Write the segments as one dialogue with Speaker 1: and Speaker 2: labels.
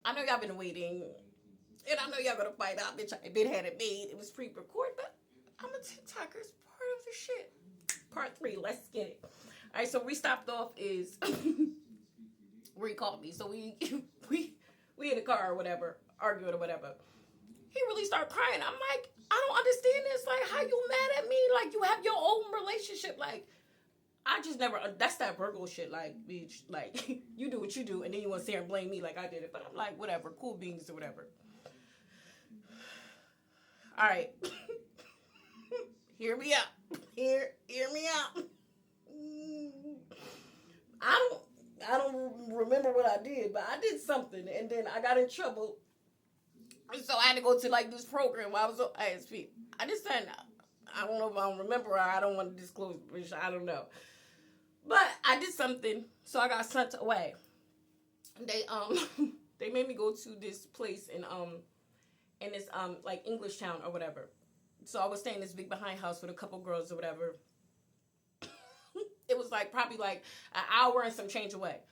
Speaker 1: I know y'all been waiting, and I know y'all gonna find out, bitch. I been had it made. It was pre-recorded, but I'm a TikToker. It's part of the shit. Part three. Let's get it. All right. So we stopped off is where he called me. So we we in the car or whatever, arguing or whatever. He really started crying. I'm like, I don't understand this. Like, how you mad at me? Like, you have your own relationship. Like, I just never. That's that Virgo shit. Like, bitch. Like, you do what you do, and then you want to sit here and blame me like I did it. But I'm like, whatever. Cool beans or whatever. All right. Hear me out. Hear me out. I don't remember what I did, but I did something, and then I got in trouble. So I had to go to like this program while I was on ISP. I just said I don't know if I don't remember or I don't want to disclose, which I don't know. But I did something, so I got sent away. They they made me go to this place in this like English town or whatever. So I was staying in this big behind house with a couple girls or whatever. It was like probably like an hour and some change away.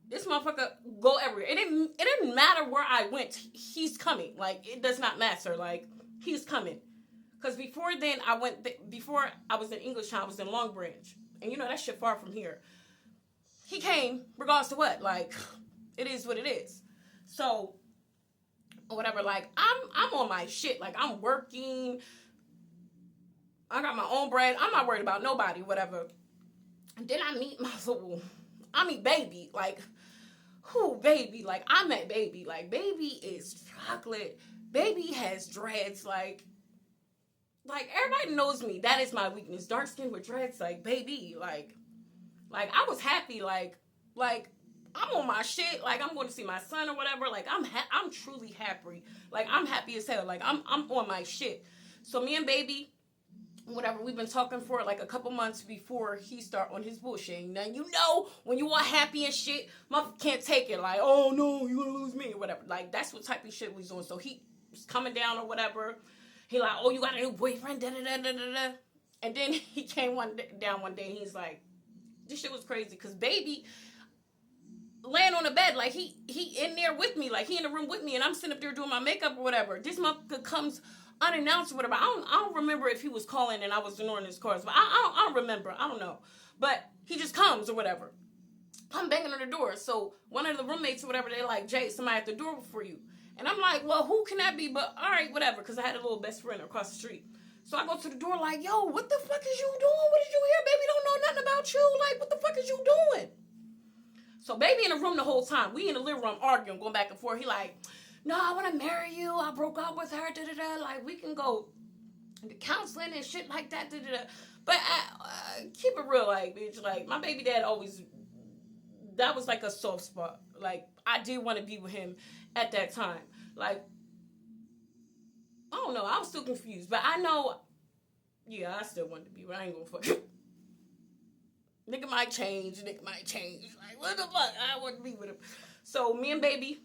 Speaker 1: This motherfucker go everywhere. It didn't matter where I went. He's coming. Like, it does not matter. Like, he's coming. Because before then, before I was in English Town, I was in Long Branch. And you know, that shit far from here. He came, regardless of what. Like, it is what it is. So, whatever. Like, I'm on my shit. Like, I'm working. I got my own bread. I'm not worried about nobody, whatever. And then I meet baby. Like, who baby? Like, I met baby. Like, baby is chocolate. Baby has dreads. Like everybody knows me. That is my weakness. Dark skin with dreads. Like, baby. Like I was happy. Like I'm on my shit. Like, I'm going to see my son or whatever. Like, I'm truly happy. Like, I'm happy as hell. Like, I'm on my shit. So me and baby, whatever, we've been talking for like a couple months before he start on his bullshit. Now, you know, when you are happy and shit, motherfucker can't take it. Like, oh no, you gonna lose me or whatever. Like, that's what type of shit we was doing. So he was coming down or whatever. He like, oh, you got a new boyfriend, da da da da da da. And then he came down one day and he's like, this shit was crazy because baby laying on the bed, like he in there with me, like he in the room with me, and I'm sitting up there doing my makeup or whatever. This motherfucker comes unannounced or whatever. I don't remember if he was calling and I was ignoring his calls, but I don't remember. I don't know. But he just comes or whatever. I'm banging on the door. So one of the roommates or whatever, they're like, Jay, somebody at the door for you. And I'm like, well, who can that be? But all right, whatever, because I had a little best friend across the street. So I go to the door like, yo, what the fuck is you doing? What did you hear? Baby don't know nothing about you. Like, what the fuck is you doing? So baby in the room the whole time. We in the living room arguing, going back and forth. He like, no, I want to marry you. I broke up with her. Da da da. Like, we can go to counseling and shit like that. Da da da. But keep it real, like, bitch. Like, my baby dad always, that was like a soft spot. Like, I did want to be with him at that time. Like, I don't know. I was still confused. But I know, yeah, I still wanted to be, but I ain't gonna fuck him. Nigga might change. Like, what the fuck? I want to be with him. So, me and baby,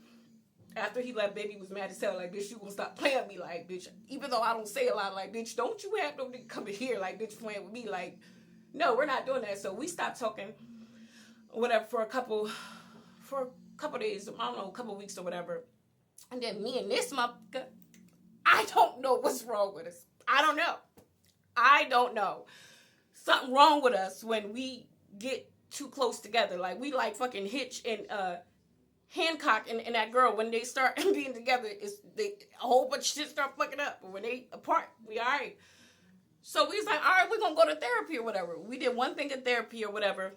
Speaker 1: after he left, baby was mad as hell. Like, bitch, you gonna stop playing with me? Like, bitch, even though I don't say a lot, like, bitch, don't you have no nigga coming here, like, bitch, playing with me? Like, no, we're not doing that. So we stopped talking, whatever, for a couple days, I don't know, a couple weeks or whatever. And then me and this motherfucker, I don't know what's wrong with us. I don't know. Something wrong with us when we get too close together. Like, we like fucking Hitch and Hancock and that girl, when they start being together, a whole bunch of shit start fucking up. But when they apart, we all right. So we was like, all right, we're gonna go to therapy or whatever. We did one thing at therapy or whatever,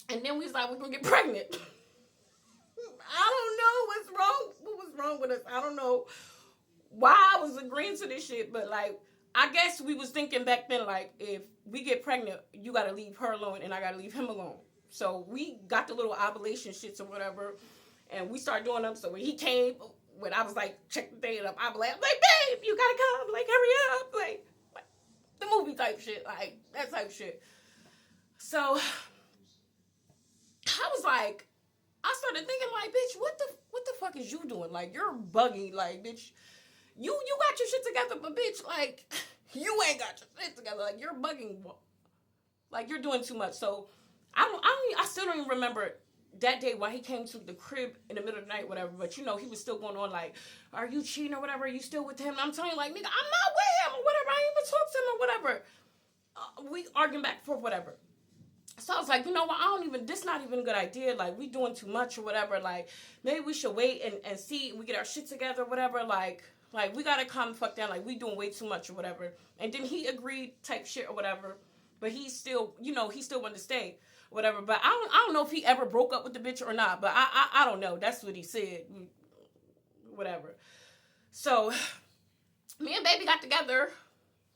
Speaker 1: and then we was like, we're gonna get pregnant. I don't know what was wrong with us. I don't know why I was agreeing to this shit, but like, I guess we was thinking back then, like, if we get pregnant, you gotta leave her alone and I gotta leave him alone. So we got the little ovulation shits or whatever, and we started doing them. So when he came, when I was like, check the thing up, I'm like, babe, you gotta come, like, hurry up, like the movie type shit, like that type shit. So I was like, I started thinking like, bitch, what the fuck is you doing? Like, you're bugging, like, bitch, you got your shit together, but bitch, like, you ain't got your shit together, like, you're bugging, like, you're doing too much. So I still don't even remember that day when he came to the crib in the middle of the night, whatever, but you know, he was still going on like, are you cheating or whatever? Are you still with him? And I'm telling you, like, nigga, I'm not with him or whatever. I ain't even talk to him or whatever. We arguing back and forth, whatever. So I was like, you know what, this not even a good idea. Like, we doing too much or whatever. Like, maybe we should wait and see, we get our shit together or whatever. Like, we gotta calm the fuck down. Like, we doing way too much or whatever. And then he agreed type shit or whatever. But he still, you know, he still wanted to stay, whatever. But I don't know if he ever broke up with the bitch or not. But I don't know. That's what he said, whatever. So, me and baby got together.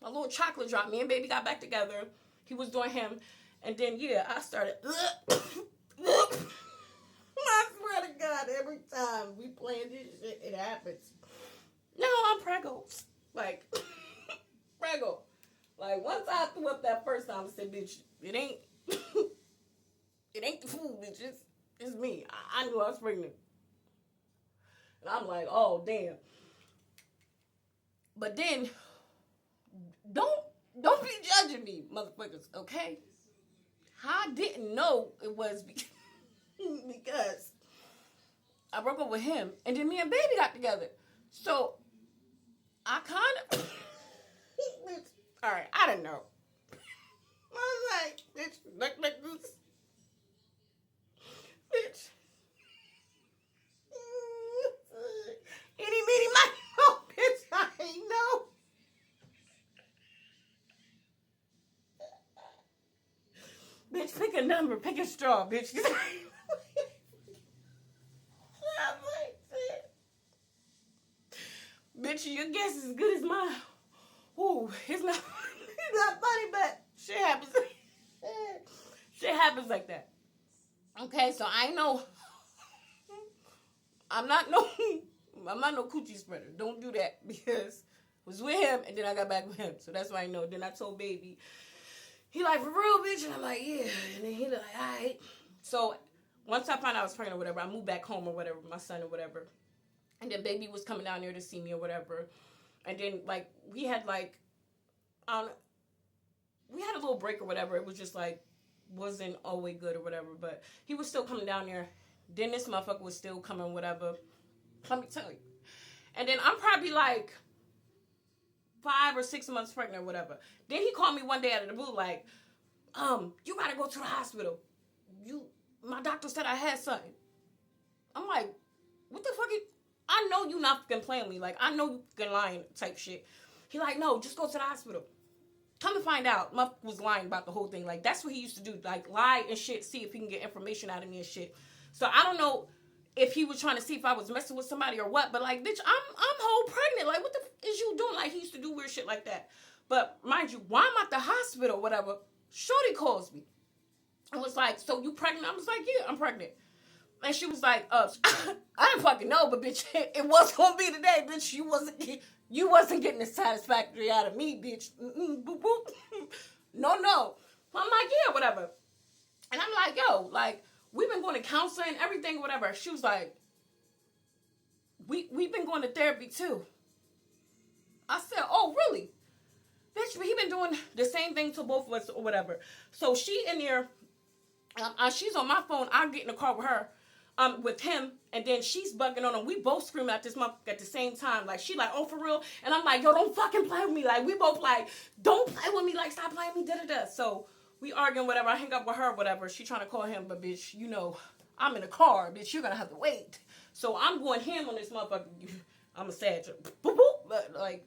Speaker 1: A little chocolate drop. Me and baby got back together. He was doing him. And then, yeah, I started. I swear to God, every time we playing this shit, it happens. No, I'm preggo. Like, preggo. Like, once I threw up that first time, I said, bitch, it ain't the food, bitch. It's me. I knew I was pregnant. And I'm like, oh, damn. But then, don't be judging me, motherfuckers, okay? I didn't know it was because I broke up with him, and then me and baby got together. So, I kind of... All right, I don't know. I was like, bitch, like this. Bitch. Any, meeny, miny, no, bitch, I ain't know. Bitch, pick a number, pick a straw, bitch. Bitch, your guess is as good as mine. Ooh, it's not funny, but shit happens. Shit happens like that. Okay, so I know I'm not no coochie spreader. Don't do that because I was with him and then I got back with him. So that's why I know. Then I told baby, he like, for real, bitch? And I'm like, yeah. And then he like, all right. So once I found out I was pregnant or whatever, I moved back home or whatever with my son or whatever. And then baby was coming down there to see me or whatever. And then, like, we had a little break or whatever. It was just, like, wasn't always good or whatever. But he was still coming down there. Then this motherfucker was still coming, whatever. Let me tell you. And then I'm probably, like, 5 or 6 months pregnant or whatever. Then he called me one day out of the blue, like, you gotta go to the hospital. My doctor said I had something. I'm like, what the fuck? I know you not fucking playing with me. Like, I know you fucking lying type shit. He like, no, just go to the hospital. Come to find out, Muff was lying about the whole thing. Like, that's what he used to do. Like, lie and shit, see if he can get information out of me and shit. So, I don't know if he was trying to see if I was messing with somebody or what. But, like, bitch, I'm whole pregnant. Like, what the is you doing? Like, he used to do weird shit like that. But, mind you, while I'm at the hospital or whatever, Shorty calls me. And was like, so you pregnant? I was like, yeah, I'm pregnant. And she was like, I didn't fucking know, but bitch, it was gonna be today, bitch. You wasn't getting the satisfactory out of me, bitch. Boop, boop. No. I'm like, yeah, whatever. And I'm like, yo, like, we've been going to counseling, everything, whatever. She was like, we've been going to therapy too. I said, oh, really? Bitch, he been doing the same thing to both of us or whatever. So she in there, she's on my phone. I get in the car with her. With him, and then she's bugging on him. We both screaming at this motherfucker at the same time. Like, she like, oh, for real? And I'm like, yo, don't fucking play with me. Like, we both like, don't play with me. Like, stop playing with me, da-da-da. So, we arguing, whatever. I hang up with her, whatever. She trying to call him, but bitch, you know, I'm in the car. Bitch, you're gonna have to wait. So, I'm going ham on this motherfucker. I'm a sad. Boop, boop. But, like,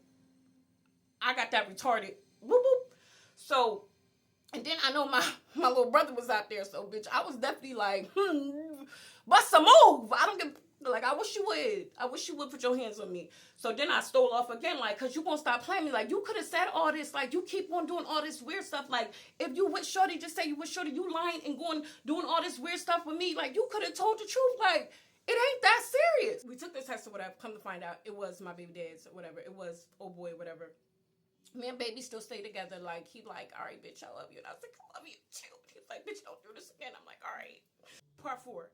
Speaker 1: I got that retarded. Boop, boop. So, and then I know my little brother was out there. So, bitch, I was definitely like, bust a move. I don't give, like, I wish you would. I wish you would put your hands on me. So then I stole off again, like, because you won't stop playing me. Like, you could have said all this. Like, you keep on doing all this weird stuff. Like, if you with Shorty, just say you with Shorty. You lying and doing all this weird stuff with me. Like, you could have told the truth. Like, it ain't that serious. We took the test or whatever. Come to find out, it was my baby dad's or whatever. It was, oh boy, whatever. Me and baby still stay together. Like, he like, all right, bitch, I love you. And I was like, I love you too. He's like, bitch, don't do this again. I'm like, all right. Part 4.